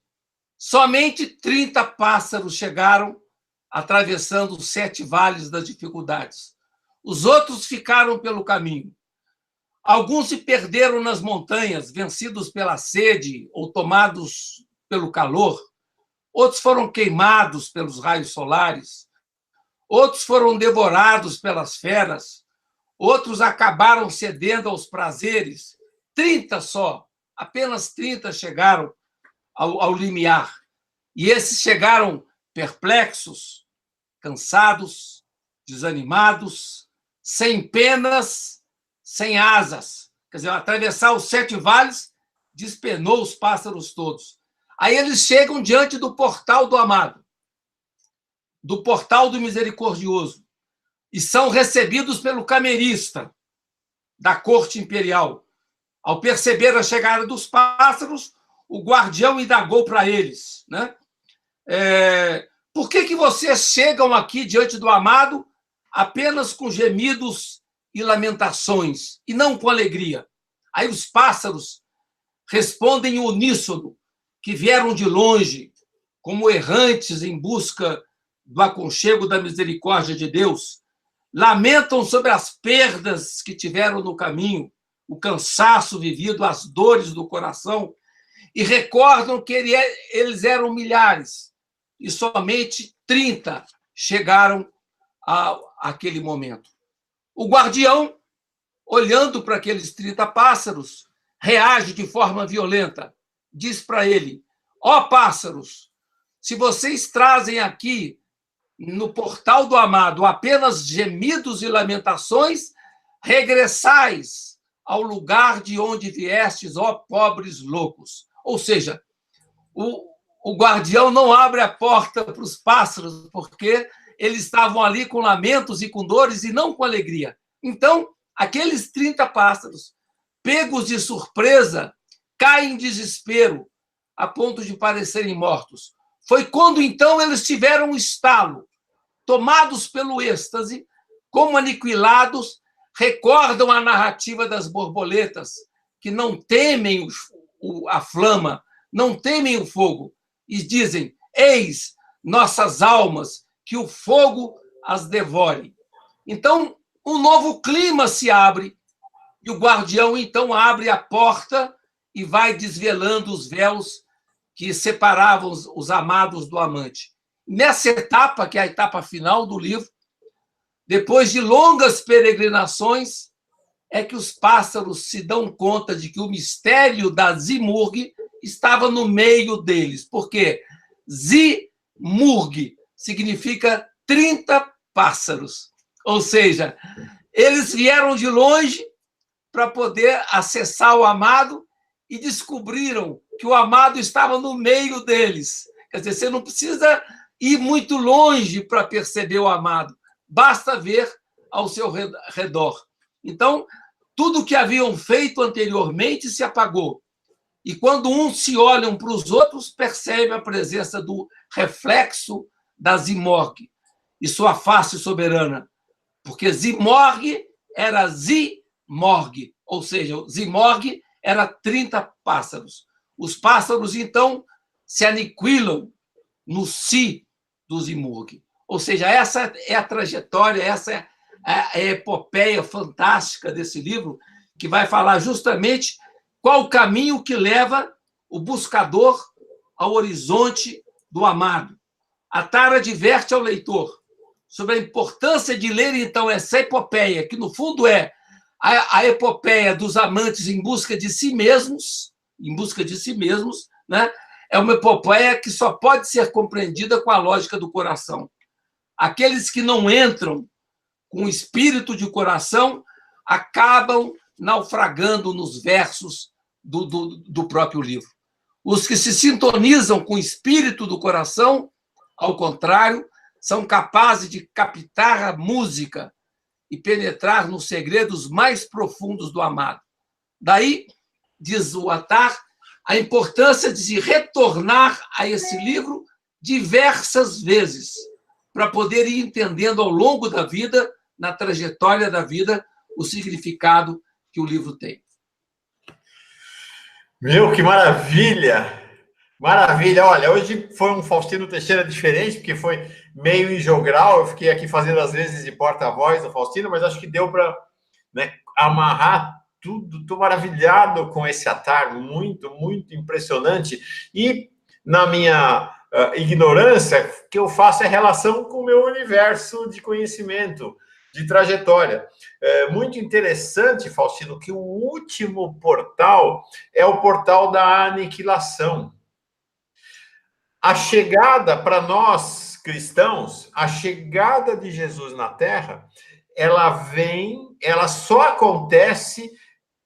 Somente 30 pássaros chegaram, atravessando os 7 vales das dificuldades. Os outros ficaram pelo caminho. Alguns se perderam nas montanhas, vencidos pela sede ou tomados pelo calor. Outros foram queimados pelos raios solares. Outros foram devorados pelas feras. Outros acabaram cedendo aos prazeres. 30 só, apenas 30 chegaram ao limiar. E esses chegaram perplexos, cansados, desanimados, sem penas, sem asas. Quer dizer, atravessar os 7 vales despenou os pássaros todos. Aí eles chegam diante do portal do amado, do portal do misericordioso, e são recebidos pelo camerista da corte imperial. Ao perceber a chegada dos pássaros, o guardião indagou para eles, né? Por que vocês chegam aqui diante do amado apenas com gemidos e lamentações, e não com alegria? Aí os pássaros respondem em uníssono, que vieram de longe, como errantes em busca do aconchego da misericórdia de Deus, lamentam sobre as perdas que tiveram no caminho, o cansaço vivido, as dores do coração, e recordam que eles eram milhares, e somente 30 chegaram àquele momento. O guardião, olhando para aqueles 30 pássaros, reage de forma violenta. Diz para ele: ó pássaros, se vocês trazem aqui no portal do amado apenas gemidos e lamentações, regressais ao lugar de onde viestes, ó pobres loucos. Ou seja, o guardião não abre a porta para os pássaros, porque eles estavam ali com lamentos e com dores e não com alegria. Então, aqueles 30 pássaros, pegos de surpresa, caem em desespero, a ponto de parecerem mortos. Foi quando, então, eles tiveram um estalo, tomados pelo êxtase, como aniquilados, recordam a narrativa das borboletas, que não temem a flama, não temem o fogo, e dizem: eis nossas almas, que o fogo as devore. Então, um novo clima se abre, e o guardião, então, abre a porta e vai desvelando os véus que separavam os amados do amante. Nessa etapa, que é a etapa final do livro, depois de longas peregrinações, é que os pássaros se dão conta de que o mistério da Zimurg estava no meio deles. Por quê? Zimurg significa 30 pássaros. Ou seja, eles vieram de longe para poder acessar o amado e descobriram que o amado estava no meio deles. Quer dizer, você não precisa ir muito longe para perceber o amado, basta ver ao seu redor. Então, tudo que haviam feito anteriormente se apagou. E quando uns se olham para os outros, percebem a presença do reflexo da Zimorg e sua face soberana. Porque Zimorg era Zimorg, ou seja, Zimorg era 30 pássaros. Os pássaros, então, se aniquilam no si do Zimurg. Ou seja, essa é a trajetória, essa é a epopeia fantástica desse livro, que vai falar justamente qual o caminho que leva o buscador ao horizonte do amado. A Tara adverte ao leitor sobre a importância de ler, então, essa epopeia, que, no fundo, é a epopeia dos amantes em busca de si mesmos, né? É uma epopeia que só pode ser compreendida com a lógica do coração. Aqueles que não entram com espírito de coração acabam naufragando nos versos do próprio livro. Os que se sintonizam com o espírito do coração, ao contrário, são capazes de captar a música e penetrar nos segredos mais profundos do amado. Daí, diz o Attar, a importância de se retornar a esse livro diversas vezes, para poder ir entendendo ao longo da vida, na trajetória da vida, o significado que o livro tem. Meu, que maravilha! Maravilha! Olha, hoje foi um Faustino Teixeira diferente, porque foi meio em jogral, eu fiquei aqui fazendo às vezes de porta-voz do Faustino, mas acho que deu para, né, amarrar tudo. Estou maravilhado com esse Attar, muito, muito impressionante. E na minha ignorância, o que eu faço é relação com o meu universo de conhecimento, de trajetória. É muito interessante, Faustino, que o último portal é o portal da aniquilação. A chegada, para nós cristãos, a chegada de Jesus na Terra, ela só acontece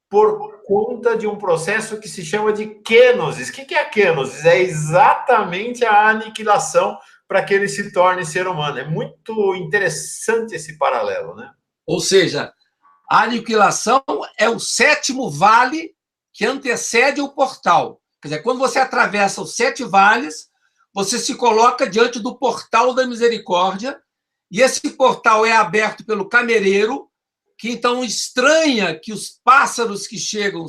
por conta de um processo que se chama de kenosis. O que é a kenosis? É exatamente a aniquilação para que ele se torne ser humano. É muito interessante esse paralelo, né? Ou seja, a aniquilação é o 7º vale que antecede o portal. Quer dizer, quando você atravessa os 7 vales, você se coloca diante do portal da misericórdia, e esse portal é aberto pelo camereiro, que então estranha que os pássaros que chegam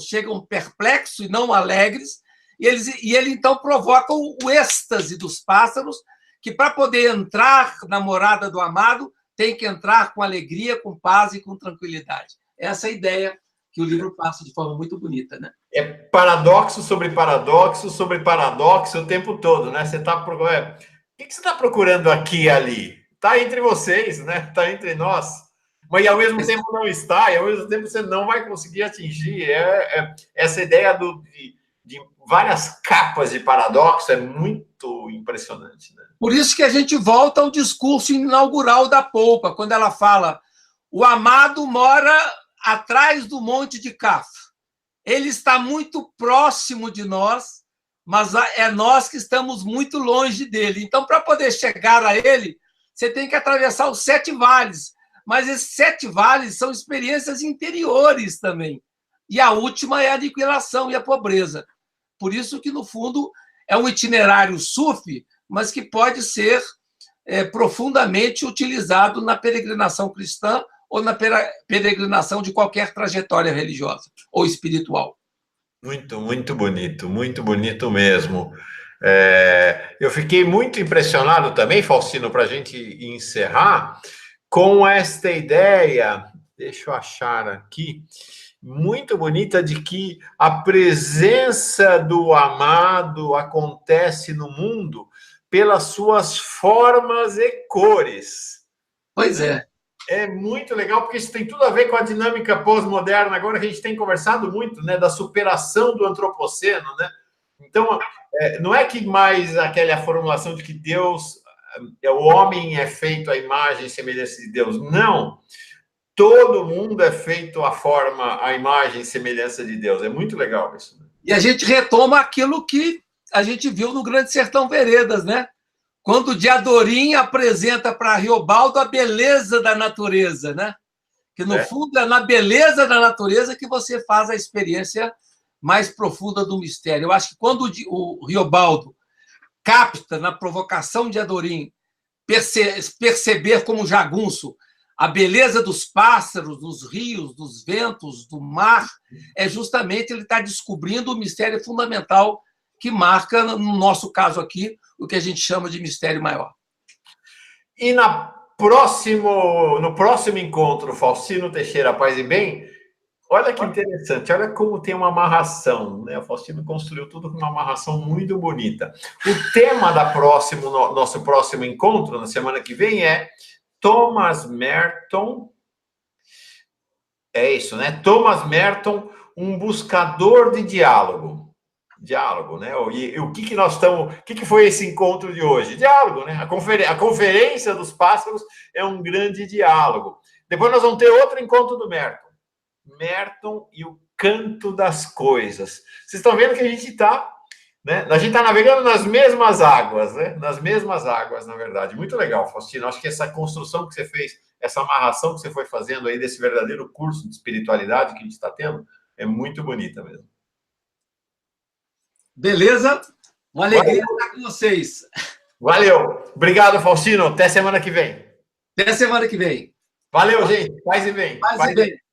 perplexos e não alegres, e ele então provoca o êxtase dos pássaros, que para poder entrar na morada do amado, tem que entrar com alegria, com paz e com tranquilidade. Essa é a ideia que o livro passa de forma muito bonita, né? É paradoxo sobre paradoxo sobre paradoxo o tempo todo, né? Você tá o que você está procurando aqui e ali? Está entre vocês, né? Está entre nós. Mas ao mesmo tempo não está, e ao mesmo tempo você não vai conseguir atingir. Essa ideia de várias capas de paradoxo é muito impressionante, né? Por isso que a gente volta ao discurso inaugural da Polpa, quando ela fala: o amado mora atrás do monte de Kaf. Ele está muito próximo de nós, mas é nós que estamos muito longe dele. Então, para poder chegar a ele, você tem que atravessar os 7 vales. Mas esses 7 vales são experiências interiores também. E a última é a aniquilação e a pobreza. Por isso que, no fundo, é um itinerário sufi, mas que pode ser profundamente utilizado na peregrinação cristã ou na peregrinação de qualquer trajetória religiosa ou espiritual. Muito, muito bonito mesmo. Eu fiquei muito impressionado também, Faustino, para a gente encerrar, com esta ideia, deixa eu achar aqui, muito bonita, de que a presença do amado acontece no mundo pelas suas formas e cores. Pois é. É muito legal, porque isso tem tudo a ver com a dinâmica pós-moderna, agora que a gente tem conversado muito, né, da superação do antropoceno, né? Então, não é que mais aquela formulação de que Deus, o homem é feito à imagem e semelhança de Deus. Não. Todo mundo é feito à imagem e semelhança de Deus. É muito legal isso. Né? E a gente retoma aquilo que a gente viu no Grande Sertão Veredas, né? Quando Diadorim apresenta para Riobaldo a beleza da natureza, né? Que, no fundo, é na beleza da natureza que você faz a experiência mais profunda do mistério. Eu acho que quando o Riobaldo capta, na provocação de Diadorim, perceber como jagunço a beleza dos pássaros, dos rios, dos ventos, do mar, é justamente ele estar descobrindo o mistério fundamental que marca, no nosso caso aqui, o que a gente chama de mistério maior. E no próximo encontro, Faustino Teixeira, Paz e Bem, olha que interessante, olha como tem uma amarração, né? O Faustino construiu tudo com uma amarração muito bonita. O tema nosso próximo encontro, na semana que vem, é Thomas Merton. É isso, né? Thomas Merton, um buscador de diálogo. Diálogo, né? E o que que nós estamos... O que que foi esse encontro de hoje? Diálogo, né? A conferência dos pássaros é um grande diálogo. Depois nós vamos ter outro encontro do Merton. Merton e o canto das coisas. Vocês estão vendo que a gente está, né? A gente está navegando nas mesmas águas, né? Nas mesmas águas, na verdade. Muito legal, Faustino. Acho que essa construção que você fez, essa amarração que você foi fazendo aí desse verdadeiro curso de espiritualidade que a gente está tendo, é muito bonita mesmo. Beleza? Uma alegria estar com vocês. Valeu. Obrigado, Faustino. Até semana que vem. Até semana que vem. Valeu, gente. Paz e bem. Paz e bem.